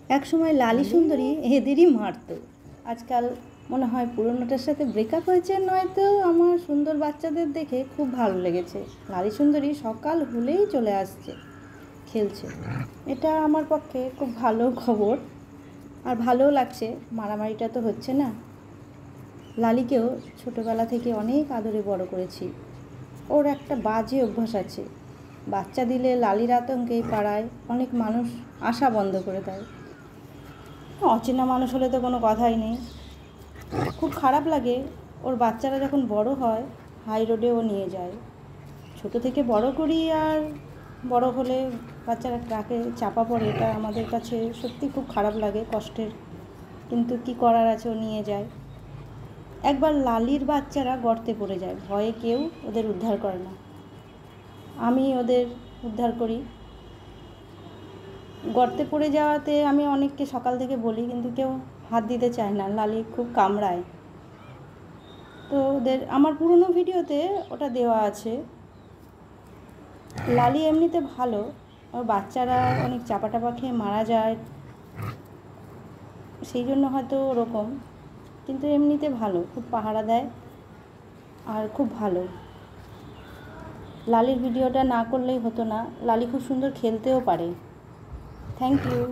এক সময় লালি সুন্দরী এদেরই মারতো। আজকাল মনে হয় পুরনোটার সাথে ব্রেকআপ হয়েছে, নয়তো আমার সুন্দর বাচ্চাদের দেখে খুব ভালো লেগেছে। লালি সুন্দরী সকাল হলেই চলে আসছে, খেলছে। এটা আমার পক্ষে খুব ভালো খবর, আর ভালোও লাগছে। মারামারিটা তো হচ্ছে না। লালিকেও ছোটোবেলা থেকে অনেক আদরে বড় করেছি। ওর একটা বাজে অভ্যাস আছে, বাচ্চা দিলে লালির আতঙ্কে পাড়ায় অনেক মানুষ আসা বন্ধ করে দেয়। অচেনা মানুষ হলে তো কোনো কথাই নেই। খুব খারাপ লাগে। ওর বাচ্চারা যখন বড় হয়, হাই রোডে ও নিয়ে যায়। ছোটো থেকে বড় করি, আর বড় হলে বাচ্চারা ট্রাকে চাপা পড়ে, এটা আমাদের কাছে সত্যি খুব খারাপ লাগে, কষ্টের। কিন্তু কি করার আছে, ও নিয়ে যায়। একবার লালির বাচ্চারা গর্তে পড়ে যায়, ভয়ে কেউ ওদের উদ্ধার করে না। আমি ওদের উদ্ধার করি। গর্তে পড়ে যাওয়াতে আমি অনেককে সকাল থেকে বলি, কিন্তু কেউ হাত দিতে চায় না। লালি খুব কামড়ায়। তো ওদের আমার পুরনো ভিডিওতে ওটা দেওয়া আছে। লালি এমনিতে ভালো, ওর বাচ্চারা অনেক চাপা টাপা খেয়ে মারা যায়, সেই জন্য হয়তো ওরকম। কিন্তু এমনিতে ভালো, খুব পাহারা দেয় আর খুব ভালো। লালির ভিডিওটা না করলেই হতো না। লালি খুব সুন্দর খেলতেও পারে। Thank you.